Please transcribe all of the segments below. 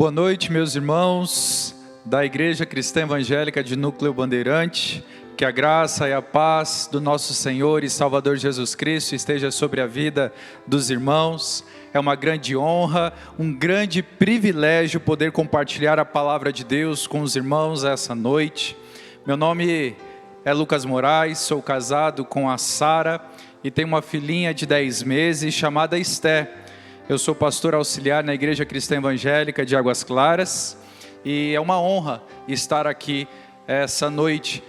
Boa noite, meus irmãos da Igreja Cristã Evangélica de Núcleo Bandeirante. Que a graça e a paz do nosso Senhor e Salvador Jesus Cristo esteja sobre a vida dos irmãos. É uma grande honra, um grande privilégio poder compartilhar a palavra de Deus com os irmãos essa noite. Meu nome é Lucas Moraes, sou casado com a Sara e tenho uma filhinha de 10 meses chamada Esté. Eu sou pastor auxiliar na Igreja Cristã Evangélica de Águas Claras e é uma honra estar aqui essa noite.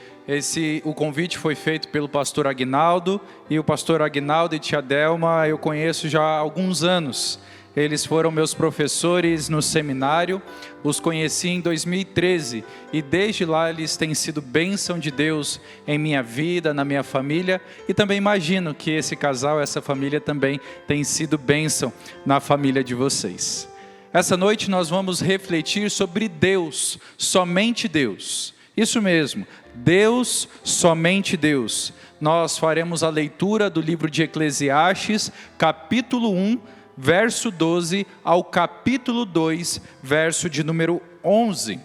O convite foi feito pelo pastor Aguinaldo, e o pastor Aguinaldo e tia Delma eu conheço já há alguns anos. Eles foram meus professores no seminário, os conheci em 2013 e desde lá eles têm sido bênção de Deus em minha vida, na minha família, e também imagino que esse casal, essa família também tem sido bênção na família de vocês. Essa noite nós vamos refletir sobre Deus, somente Deus. Isso mesmo, Deus, somente Deus. Nós faremos a leitura do livro de Eclesiastes, capítulo 1, verso 12 ao capítulo 2, verso de número 11.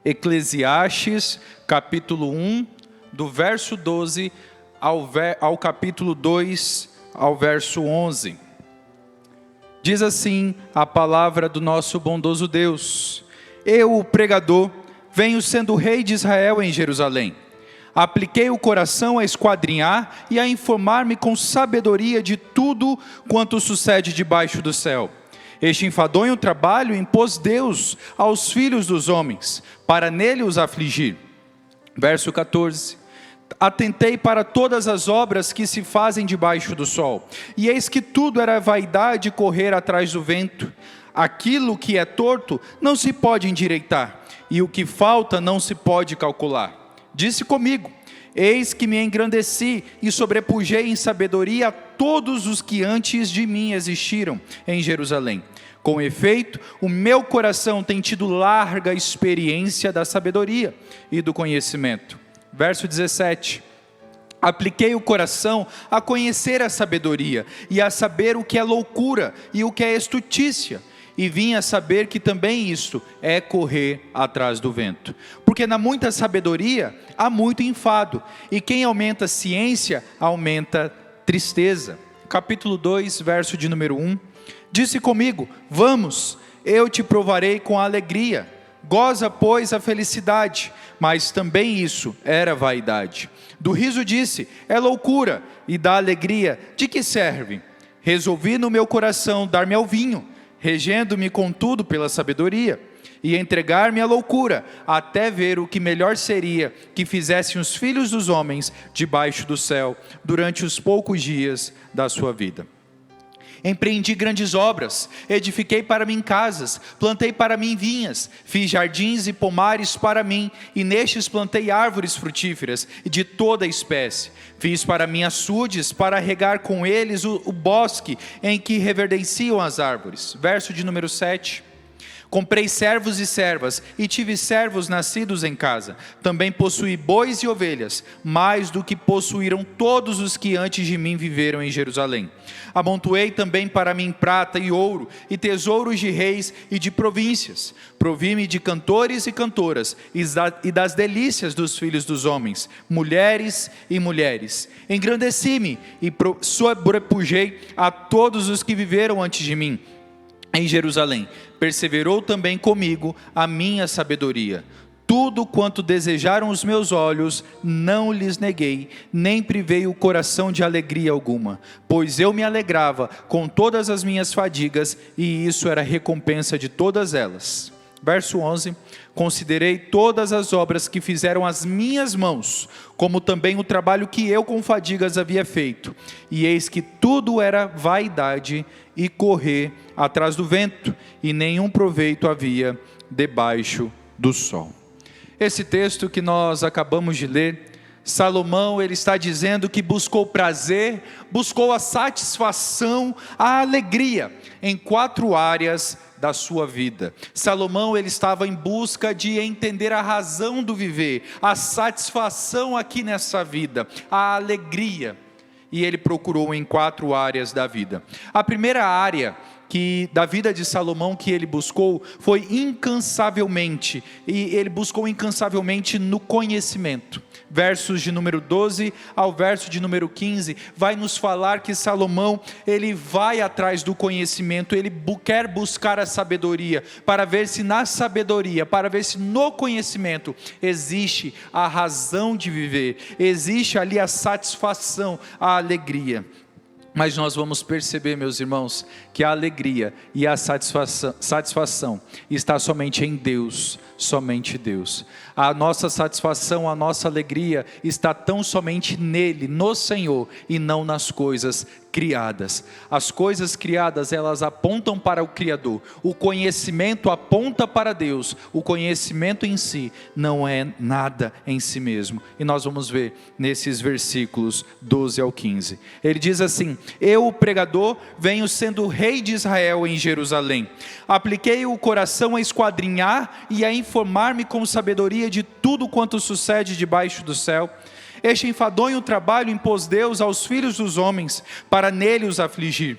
Eclesiastes, capítulo 1, do verso 12 ao capítulo 2, ao verso 11. Diz assim a palavra do nosso bondoso Deus: Eu, o pregador, venho sendo rei de Israel em Jerusalém. Apliquei o coração a esquadrinhar e a informar-me com sabedoria de tudo quanto sucede debaixo do céu. Este enfadonho trabalho impôs Deus aos filhos dos homens, para nele os afligir. Verso 14. Atentei para todas as obras que se fazem debaixo do sol, e eis que tudo era vaidade correr atrás do vento. Aquilo que é torto não se pode endireitar, e o que falta não se pode calcular. Disse comigo: eis que me engrandeci e sobrepujei em sabedoria a todos os que antes de mim existiram em Jerusalém. Com efeito, o meu coração tem tido larga experiência da sabedoria e do conhecimento. Verso 17. Apliquei o coração a conhecer a sabedoria e a saber o que é loucura e o que é estutícia. E vim a saber que também isto é correr atrás do vento. Porque na muita sabedoria há muito enfado, e quem aumenta ciência, aumenta tristeza. Capítulo 2, verso de número 1. Disse comigo: vamos, eu te provarei com alegria. Goza, pois, a felicidade. Mas também isso era vaidade. Do riso disse: é loucura. E da alegria, de que serve? Resolvi no meu coração dar-me ao vinho, regendo-me contudo pela sabedoria, e entregar-me à loucura, até ver o que melhor seria que fizessem os filhos dos homens debaixo do céu, durante os poucos dias da sua vida. Empreendi grandes obras, edifiquei para mim casas, plantei para mim vinhas, fiz jardins e pomares para mim, e nestes plantei árvores frutíferas de toda espécie. Fiz para mim açudes, para regar com eles o bosque em que reverdeciam as árvores. Verso de número 7. Comprei servos e servas, e tive servos nascidos em casa. Também possuí bois e ovelhas, mais do que possuíram todos os que antes de mim viveram em Jerusalém. Amontoei também para mim prata e ouro, e tesouros de reis e de províncias. Provi-me de cantores e cantoras, e das delícias dos filhos dos homens, mulheres e mulheres. Engrandeci-me e sobrepujei a todos os que viveram antes de mim em Jerusalém. Perseverou também comigo a minha sabedoria. Tudo quanto desejaram os meus olhos, não lhes neguei, nem privei o coração de alegria alguma, pois eu me alegrava com todas as minhas fadigas, e isso era recompensa de todas elas. Verso 11. Considerei todas as obras que fizeram as minhas mãos, como também o trabalho que eu com fadigas havia feito, e eis que tudo era vaidade e correr atrás do vento, e nenhum proveito havia debaixo do sol. Esse texto que nós acabamos de ler, Salomão, ele está dizendo que buscou prazer, buscou a satisfação, a alegria em 4 áreas da sua vida. Salomão, ele estava em busca de entender a razão do viver, a satisfação aqui nessa vida, a alegria. E ele procurou em 4 áreas da vida. A primeira área da vida de Salomão que ele buscou foi incansavelmente, e ele buscou incansavelmente no conhecimento. Versos de número 12 ao verso de número 15, vai nos falar que Salomão, ele vai atrás do conhecimento, ele quer buscar a sabedoria, para ver se na sabedoria, para ver se no conhecimento, existe a razão de viver, existe ali a satisfação, a alegria. Mas nós vamos perceber, meus irmãos, que a alegria e a satisfação está somente em Deus, somente Deus. A nossa satisfação, a nossa alegria está tão somente nele, no Senhor, e não nas coisas criadas. As coisas criadas, elas apontam para o Criador. O conhecimento aponta para Deus. O conhecimento em si não é nada em si mesmo. E nós vamos ver nesses versículos 12 ao 15. Ele diz assim: eu, o pregador, venho sendo rei de Israel em Jerusalém. Apliquei o coração a esquadrinhar e a informar-me com sabedoria de tudo quanto sucede debaixo do céu. Este enfadonho trabalho impôs Deus aos filhos dos homens, para nele os afligir.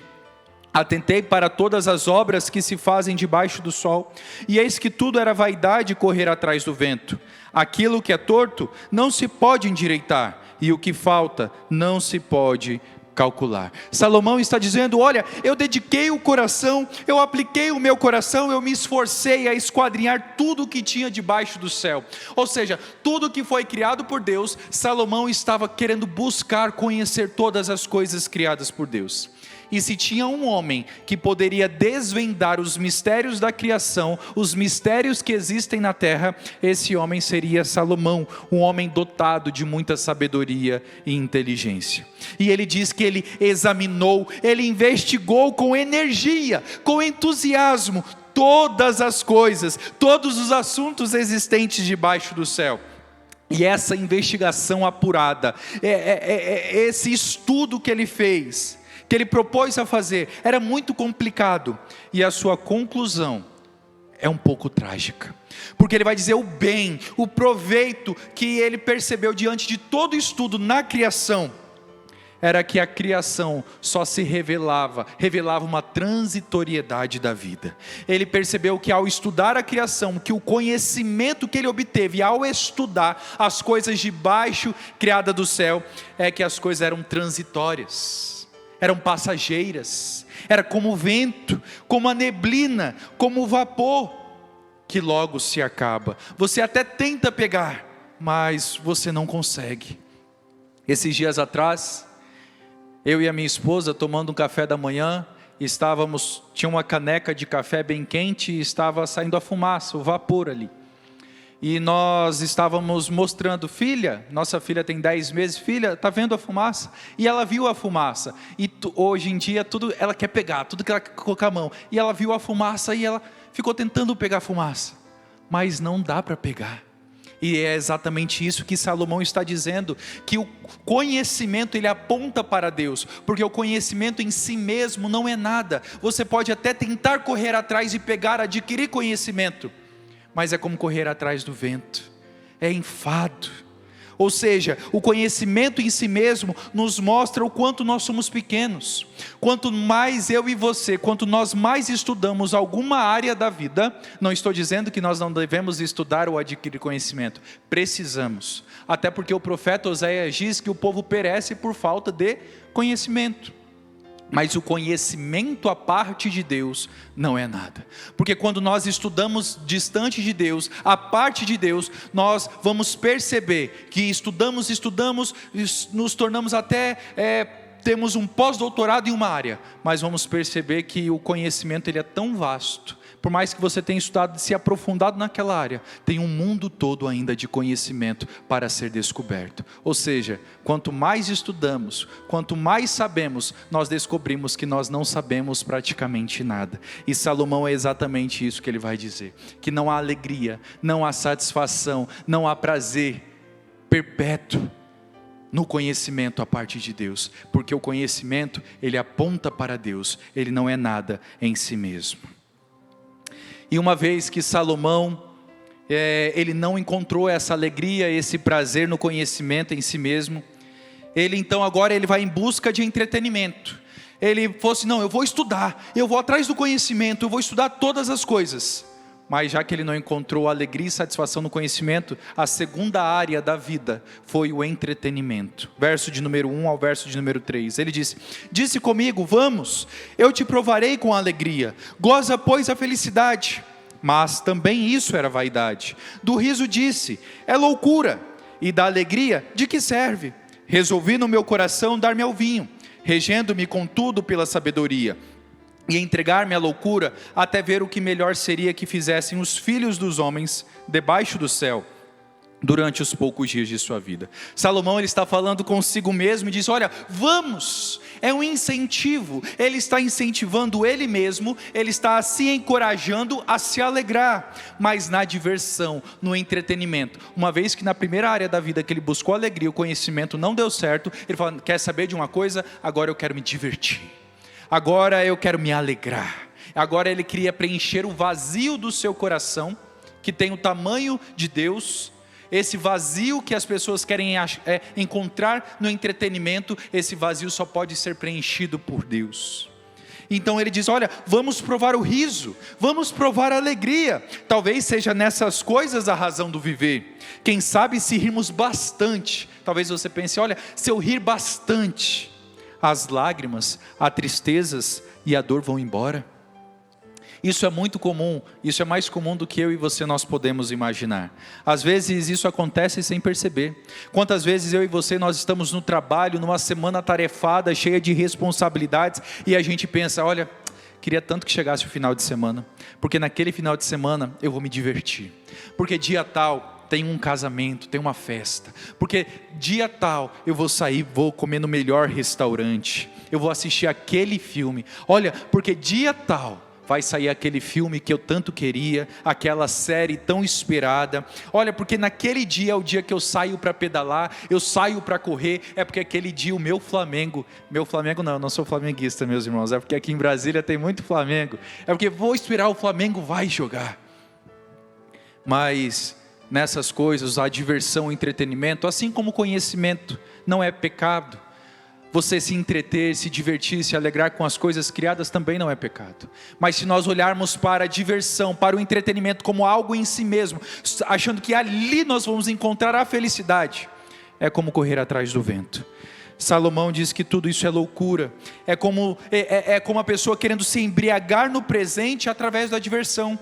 Atentei para todas as obras que se fazem debaixo do sol, e eis que tudo era vaidade e correr atrás do vento. Aquilo que é torto não se pode endireitar, e o que falta não se pode calcular. Salomão está dizendo: olha, eu dediquei o coração, eu apliquei o meu coração, eu me esforcei a esquadrinhar tudo o que tinha debaixo do céu. Ou seja, tudo que foi criado por Deus, Salomão estava querendo buscar conhecer todas as coisas criadas por Deus. E se tinha um homem que poderia desvendar os mistérios da criação, os mistérios que existem na terra, esse homem seria Salomão, um homem dotado de muita sabedoria e inteligência. E ele diz que ele examinou, ele investigou com energia, com entusiasmo, todas as coisas, todos os assuntos existentes debaixo do céu. E essa investigação apurada, esse estudo que ele fez, que ele propôs a fazer, era muito complicado, e a sua conclusão é um pouco trágica, porque ele vai dizer o bem, o proveito que ele percebeu diante de todo o estudo na criação, era que a criação só se revelava uma transitoriedade da vida. Ele percebeu que ao estudar a criação, que o conhecimento que ele obteve ao estudar as coisas de baixo, criada do céu, é que as coisas eram transitórias, eram passageiras, era como o vento, como a neblina, como o vapor, que logo se acaba. Você até tenta pegar, mas você não consegue. Esses dias atrás, eu e a minha esposa tomando um café da manhã, tinha uma caneca de café bem quente e estava saindo a fumaça, o vapor ali. E nós estávamos mostrando: filha, nossa filha tem 10 meses, filha, está vendo a fumaça? E ela viu a fumaça, e hoje em dia tudo ela quer pegar, tudo que ela quer colocar a mão, e ela viu a fumaça e ela ficou tentando pegar a fumaça, mas não dá para pegar. E é exatamente isso que Salomão está dizendo, que o conhecimento ele aponta para Deus, porque o conhecimento em si mesmo não é nada. Você pode até tentar correr atrás e pegar, adquirir conhecimento, mas é como correr atrás do vento, é enfado. Ou seja, o conhecimento em si mesmo nos mostra o quanto nós somos pequenos. Quanto mais eu e você, quanto nós mais estudamos alguma área da vida, não estou dizendo que nós não devemos estudar ou adquirir conhecimento, precisamos, até porque o profeta Oséias diz que o povo perece por falta de conhecimento. Mas o conhecimento à parte de Deus não é nada, porque quando nós estudamos distante de Deus, à parte de Deus, nós vamos perceber que estudamos, nos tornamos até, temos um pós-doutorado em uma área, mas vamos perceber que o conhecimento ele é tão vasto. Por mais que você tenha estudado e se aprofundado naquela área, tem um mundo todo ainda de conhecimento para ser descoberto. Ou seja, quanto mais estudamos, quanto mais sabemos, nós descobrimos que nós não sabemos praticamente nada. E Salomão é exatamente isso que ele vai dizer: que não há alegria, não há satisfação, não há prazer perpétuo no conhecimento a partir de Deus, porque o conhecimento ele aponta para Deus, ele não é nada em si mesmo. E uma vez que Salomão, ele não encontrou essa alegria, esse prazer no conhecimento em si mesmo, ele então agora ele vai em busca de entretenimento. ele fosse, não, eu vou estudar, eu vou atrás do conhecimento, eu vou estudar todas as coisas. Mas já que ele não encontrou alegria e satisfação no conhecimento, a segunda área da vida foi o entretenimento. Verso de número 1 ao verso de número 3. Ele disse comigo, vamos, eu te provarei com alegria. Goza, pois, a felicidade. Mas também isso era vaidade. Do riso disse, é loucura. E da alegria, de que serve? Resolvi no meu coração dar-me ao vinho, regendo-me contudo pela sabedoria, e entregar-me à loucura, até ver o que melhor seria que fizessem os filhos dos homens debaixo do céu, durante os poucos dias de sua vida. Salomão, ele está falando consigo mesmo e diz, olha, vamos, é um incentivo, ele está incentivando ele mesmo, ele está se encorajando a se alegrar, mas na diversão, no entretenimento. Uma vez que na primeira área da vida que ele buscou alegria, o conhecimento não deu certo, ele fala, quer saber de uma coisa? Agora eu quero me divertir. Agora eu quero me alegrar. Agora ele queria preencher o vazio do seu coração, que tem o tamanho de Deus. Esse vazio que as pessoas querem encontrar no entretenimento, esse vazio só pode ser preenchido por Deus. Então ele diz, olha, vamos provar o riso, vamos provar a alegria. Talvez seja nessas coisas a razão do viver. Quem sabe se rirmos bastante. Talvez você pense, olha, se eu rir bastante, as lágrimas, as tristezas e a dor vão embora. Isso é muito comum, isso é mais comum do que eu e você nós podemos imaginar. Às vezes isso acontece sem perceber. Quantas vezes eu e você nós estamos no trabalho, numa semana atarefada, cheia de responsabilidades, e a gente pensa, olha, queria tanto que chegasse o final de semana, porque naquele final de semana eu vou me divertir, porque dia tal tem um casamento, tem uma festa, porque dia tal eu vou sair, vou comer no melhor restaurante, eu vou assistir aquele filme, olha, porque dia tal vai sair aquele filme que eu tanto queria, aquela série tão esperada, olha, porque naquele dia é o dia que eu saio para pedalar, eu saio para correr, é porque aquele dia o meu Flamengo não, eu não sou flamenguista, meus irmãos, é porque aqui em Brasília tem muito Flamengo, é porque vou esperar o Flamengo vai jogar. Mas nessas coisas, a diversão, o entretenimento, assim como o conhecimento, não é pecado. Você se entreter, se divertir, se alegrar com as coisas criadas também não é pecado. Mas se nós olharmos para a diversão, para o entretenimento como algo em si mesmo, achando que ali nós vamos encontrar a felicidade, é como correr atrás do vento. Salomão diz que tudo isso é loucura, é como a pessoa querendo se embriagar no presente através da diversão.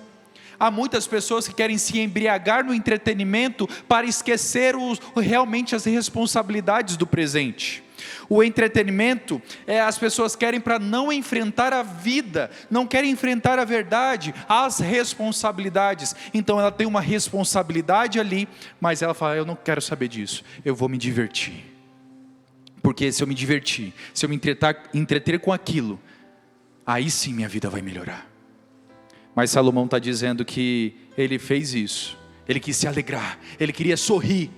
Há muitas pessoas que querem se embriagar no entretenimento para esquecer realmente as responsabilidades do presente. O entretenimento, as pessoas querem para não enfrentar a vida, não querem enfrentar a verdade, as responsabilidades. Então ela tem uma responsabilidade ali, mas ela fala, eu não quero saber disso, eu vou me divertir. Porque se eu me divertir, se eu me entreter com aquilo, aí sim minha vida vai melhorar. Mas Salomão está dizendo que ele fez isso, ele quis se alegrar, ele queria sorrir,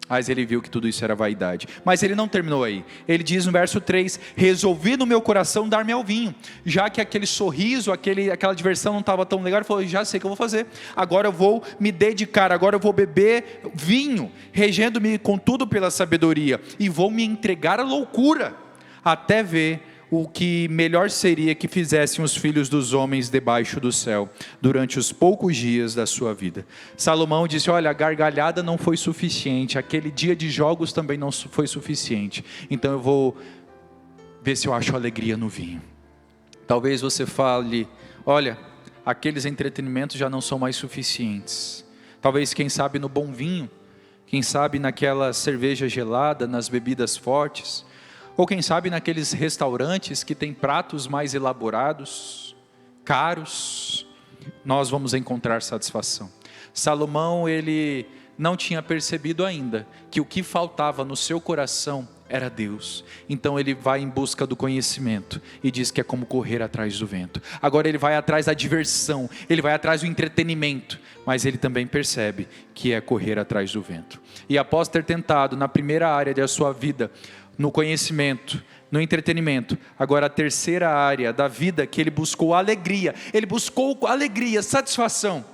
mas ele viu que tudo isso era vaidade. Mas ele não terminou aí, ele diz no verso 3, resolvi no meu coração dar-me ao vinho, já que aquele sorriso, aquela diversão não estava tão legal, ele falou, já sei o que eu vou fazer, agora eu vou me dedicar, agora eu vou beber vinho, regendo-me contudo pela sabedoria, e vou me entregar à loucura, até ver o que melhor seria que fizessem os filhos dos homens debaixo do céu, durante os poucos dias da sua vida. Salomão disse, olha, a gargalhada não foi suficiente, aquele dia de jogos também não foi suficiente, então eu vou ver se eu acho alegria no vinho. Talvez você fale, olha, aqueles entretenimentos já não são mais suficientes, talvez quem sabe no bom vinho, quem sabe naquela cerveja gelada, nas bebidas fortes, ou quem sabe naqueles restaurantes que tem pratos mais elaborados, caros, nós vamos encontrar satisfação. Salomão, ele não tinha percebido ainda que o que faltava no seu coração era Deus. Então ele vai em busca do conhecimento e diz que é como correr atrás do vento. Agora ele vai atrás da diversão, ele vai atrás do entretenimento, mas ele também percebe que é correr atrás do vento. E após ter tentado na primeira área da sua vida, no conhecimento, no entretenimento, agora a terceira área da vida que ele buscou alegria, satisfação.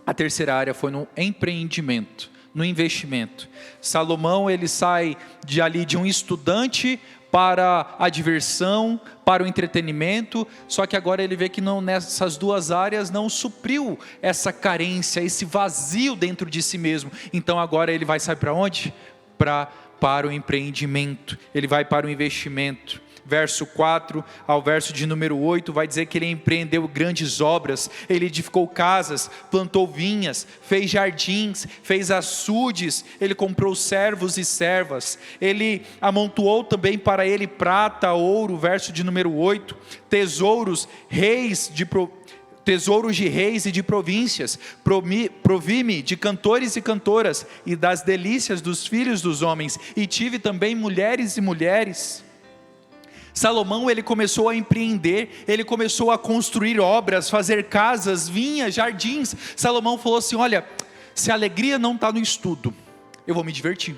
A terceira área foi no empreendimento, no investimento. Salomão, ele sai de um estudante para a diversão, para o entretenimento, só que agora ele vê que não, nessas duas áreas não supriu essa carência, esse vazio dentro de si mesmo. Então agora ele vai, sabe para onde? Para o empreendimento, ele vai para o investimento. Verso 4 ao verso de número 8 vai dizer que ele empreendeu grandes obras, ele edificou casas, plantou vinhas, fez jardins, fez açudes, ele comprou servos e servas, ele amontoou também para ele prata, ouro, verso de número 8, tesouros de reis e de províncias, provi-me de cantores e cantoras e das delícias dos filhos dos homens, e tive também mulheres e mulheres. Salomão, ele começou a empreender, ele começou a construir obras, fazer casas, vinhas, jardins. Salomão falou assim: olha, se a alegria não está no estudo, eu vou me divertir.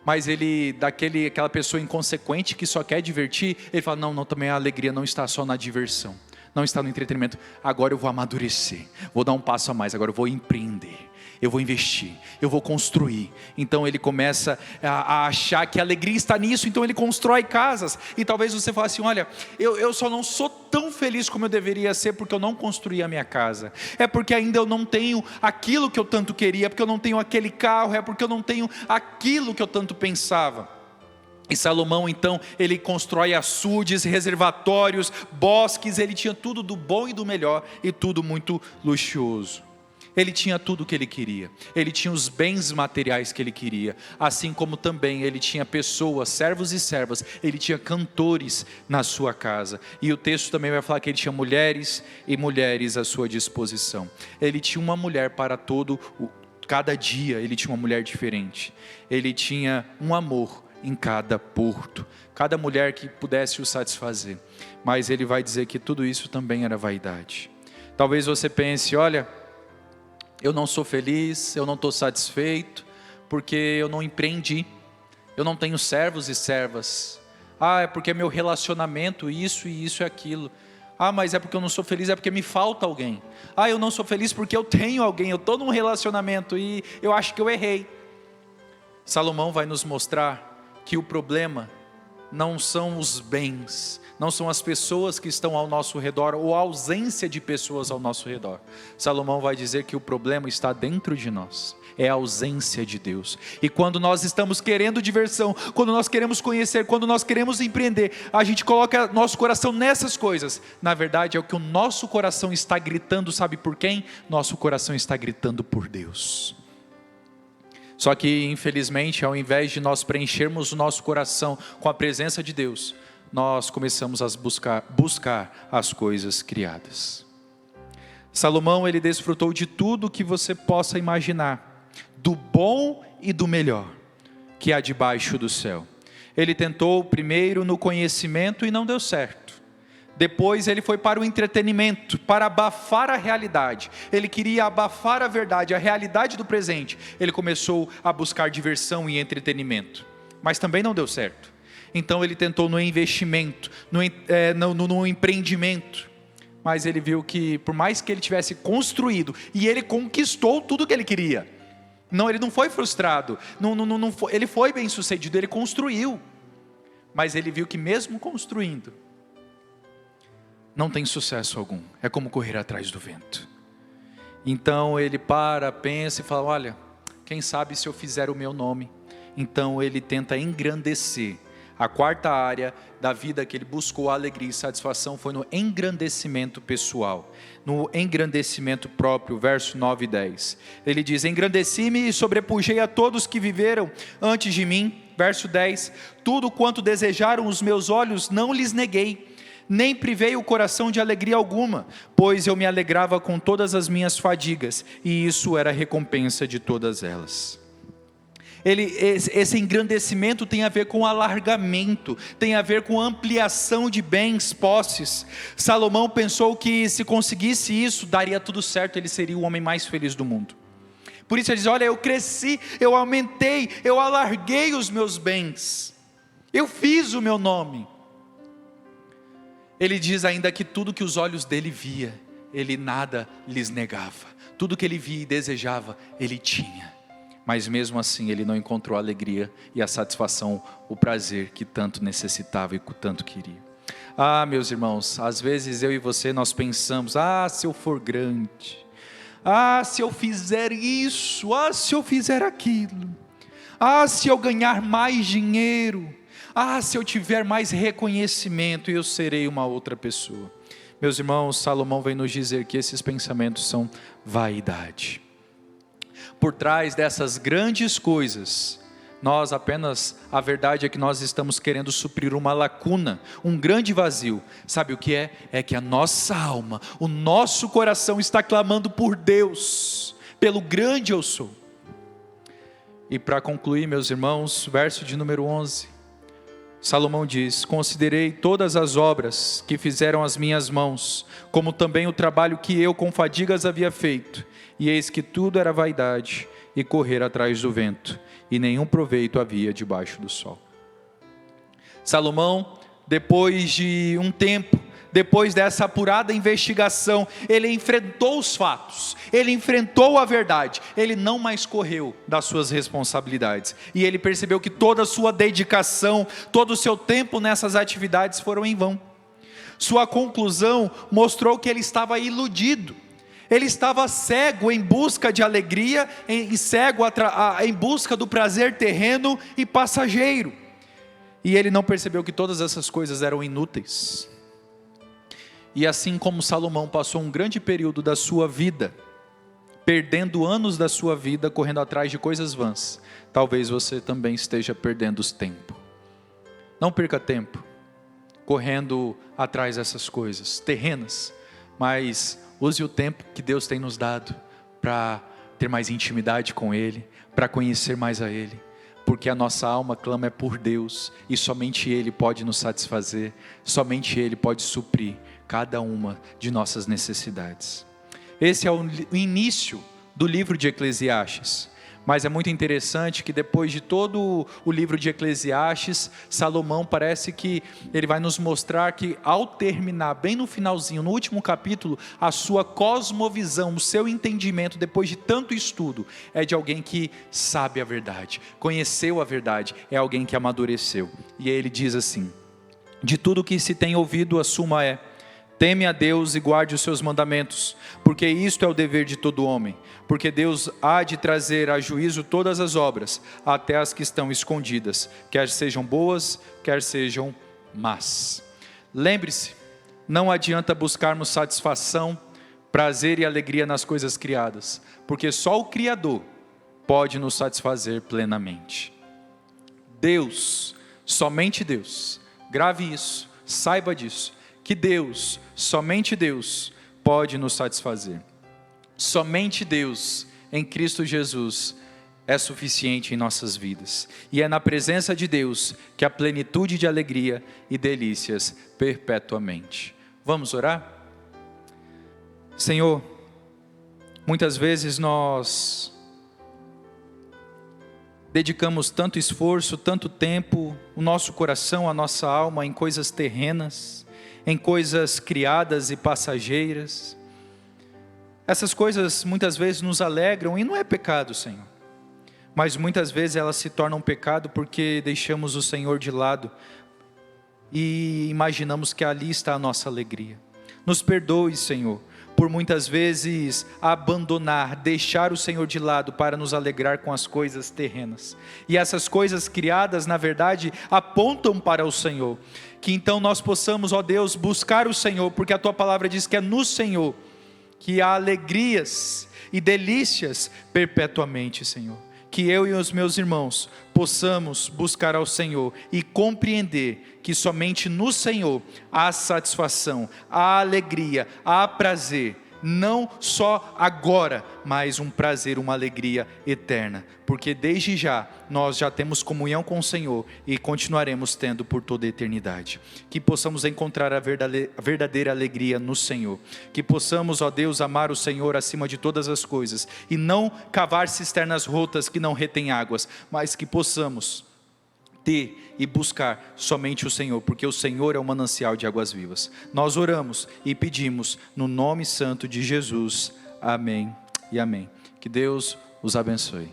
Mas ele, aquela pessoa inconsequente que só quer divertir, ele fala: não, também a alegria não está só na diversão, não está no entretenimento. Agora eu vou amadurecer, vou dar um passo a mais, agora eu vou empreender, eu vou investir, eu vou construir. Então ele começa a achar que a alegria está nisso, então ele constrói casas. E talvez você fale assim: olha, eu só não sou tão feliz como eu deveria ser porque eu não construí a minha casa, é porque ainda eu não tenho aquilo que eu tanto queria, é porque eu não tenho aquele carro, é porque eu não tenho aquilo que eu tanto pensava. E Salomão então, ele constrói açudes, reservatórios, bosques, ele tinha tudo do bom e do melhor, e tudo muito luxuoso. Ele tinha tudo o que ele queria, ele tinha os bens materiais que ele queria, assim como também ele tinha pessoas, servos e servas, ele tinha cantores na sua casa. E o texto também vai falar que ele tinha mulheres e mulheres à sua disposição. Ele tinha uma mulher para cada dia ele tinha uma mulher diferente, ele tinha um amor em cada porto, cada mulher que pudesse o satisfazer. Mas ele vai dizer que tudo isso também era vaidade. Talvez você pense: olha, eu não sou feliz, eu não estou satisfeito, porque eu não empreendi, eu não tenho servos e servas. É porque meu relacionamento, isso e isso e aquilo. Mas é porque eu não sou feliz, é porque me falta alguém. Eu não sou feliz porque eu tenho alguém, eu estou num relacionamento e eu acho que eu errei. Salomão vai nos mostrar que o problema não são os bens, não são as pessoas que estão ao nosso redor, ou a ausência de pessoas ao nosso redor. Salomão vai dizer que o problema está dentro de nós, é a ausência de Deus. E quando nós estamos querendo diversão, quando nós queremos conhecer, quando nós queremos empreender, a gente coloca nosso coração nessas coisas. Na verdade é o que o nosso coração está gritando, sabe por quem? Nosso coração está gritando por Deus. Só que infelizmente, ao invés de nós preenchermos o nosso coração com a presença de Deus, nós começamos a buscar as coisas criadas. Salomão, ele desfrutou de tudo que você possa imaginar, do bom e do melhor que há debaixo do céu. Ele tentou primeiro no conhecimento e não deu certo. Depois ele foi para o entretenimento, para abafar a realidade. Ele queria abafar a verdade, a realidade do presente. Ele começou a buscar diversão e entretenimento, mas também não deu certo. Então ele tentou no investimento, no empreendimento. Mas ele viu que por mais que ele tivesse construído, e ele conquistou tudo que ele queria. Ele não foi frustrado, ele foi bem sucedido, ele construiu. Mas ele viu que mesmo construindo, não tem sucesso algum, é como correr atrás do vento. Então ele pensa e fala: olha, quem sabe se eu fizer o meu nome. Então ele tenta engrandecer. A quarta área da vida que ele buscou alegria e satisfação foi no engrandecimento pessoal, no engrandecimento próprio, verso 9 e 10. Ele diz: engrandeci-me e sobrepujei a todos que viveram antes de mim. Verso 10, tudo quanto desejaram os meus olhos não lhes neguei, nem privei o coração de alegria alguma, pois eu me alegrava com todas as minhas fadigas, e isso era a recompensa de todas elas. Esse engrandecimento tem a ver com alargamento, tem a ver com ampliação de bens, posses. Salomão pensou que se conseguisse isso, daria tudo certo, ele seria o homem mais feliz do mundo. Por isso ele diz: olha, eu cresci, eu aumentei, eu alarguei os meus bens, eu fiz o meu nome. Ele diz ainda que tudo que os olhos dele via, ele nada lhes negava. Tudo que ele via e desejava, ele tinha. mas mesmo assim ele não encontrou a alegria e a satisfação, o prazer que tanto necessitava e que tanto queria. Meus irmãos, às vezes eu e você nós pensamos: se eu for grande, se eu fizer isso, se eu fizer aquilo, se eu ganhar mais dinheiro, se eu tiver mais reconhecimento, eu serei uma outra pessoa. Meus irmãos, Salomão vem nos dizer que esses pensamentos são vaidade. Por trás dessas grandes coisas, a verdade é que nós estamos querendo suprir uma lacuna, um grande vazio. Sabe o que é? É que a nossa alma, o nosso coração está clamando por Deus, pelo grande eu sou. E para concluir, meus irmãos, verso de número 11, Salomão diz: considerei todas as obras que fizeram as minhas mãos, como também o trabalho que eu com fadigas havia feito, e eis que tudo era vaidade e correr atrás do vento, e nenhum proveito havia debaixo do sol. Salomão, depois de um tempo, depois dessa apurada investigação, ele enfrentou os fatos, ele enfrentou a verdade, ele não mais correu das suas responsabilidades, e ele percebeu que toda a sua dedicação, todo o seu tempo nessas atividades foram em vão. Sua conclusão mostrou que ele estava iludido, ele estava cego em busca de alegria, em busca do prazer terreno e passageiro, e ele não percebeu que todas essas coisas eram inúteis. E assim como Salomão passou um grande período da sua vida, perdendo anos da sua vida, correndo atrás de coisas vãs, talvez você também esteja perdendo tempo. Não perca tempo correndo atrás dessas coisas terrenas, mas use o tempo que Deus tem nos dado para ter mais intimidade com Ele, para conhecer mais a Ele, porque a nossa alma clama por Deus, e somente Ele pode nos satisfazer, somente Ele pode suprir cada uma de nossas necessidades. Esse é o início do livro de Eclesiastes, mas é muito interessante que depois de todo o livro de Eclesiastes, Salomão parece que ele vai nos mostrar que ao terminar, bem no finalzinho, no último capítulo, a sua cosmovisão, o seu entendimento, depois de tanto estudo, é de alguém que sabe a verdade, conheceu a verdade, é alguém que amadureceu. E ele diz assim: de tudo que se tem ouvido, a suma é: teme a Deus e guarde os seus mandamentos, porque isto é o dever de todo homem, porque Deus há de trazer a juízo todas as obras, até as que estão escondidas, quer sejam boas, quer sejam más. Lembre-se, não adianta buscarmos satisfação, prazer e alegria nas coisas criadas, porque só o Criador pode nos satisfazer plenamente. Deus, somente Deus, grave isso, saiba disso, que Deus, somente Deus, pode nos satisfazer. Somente Deus, em Cristo Jesus, é suficiente em nossas vidas. E é na presença de Deus que há plenitude de alegria e delícias perpetuamente. Vamos orar? Senhor, muitas vezes nós dedicamos tanto esforço, tanto tempo, o nosso coração, a nossa alma em coisas terrenas, em coisas criadas e passageiras. Essas coisas muitas vezes nos alegram, e não é pecado, Senhor, mas muitas vezes elas se tornam pecado porque deixamos o Senhor de lado e imaginamos que ali está a nossa alegria. Nos perdoe, Senhor, por muitas vezes abandonar, deixar o Senhor de lado para nos alegrar com as coisas terrenas. E essas coisas criadas, na verdade, apontam para o Senhor. Que então nós possamos, ó Deus, buscar o Senhor, porque a Tua palavra diz que é no Senhor que há alegrias e delícias perpetuamente, Senhor. Que eu e os meus irmãos possamos buscar ao Senhor e compreender que somente no Senhor há satisfação, há alegria, há prazer, não só agora, mas um prazer, uma alegria eterna, porque desde já nós já temos comunhão com o Senhor e continuaremos tendo por toda a eternidade. Que possamos encontrar a verdadeira alegria no Senhor, que possamos, ó Deus, amar o Senhor acima de todas as coisas e não cavar cisternas rotas que não retêm águas, mas que possamos ter e buscar somente o Senhor, porque o Senhor é o manancial de águas vivas. Nós oramos e pedimos no nome santo de Jesus. Amém e amém. Que Deus os abençoe.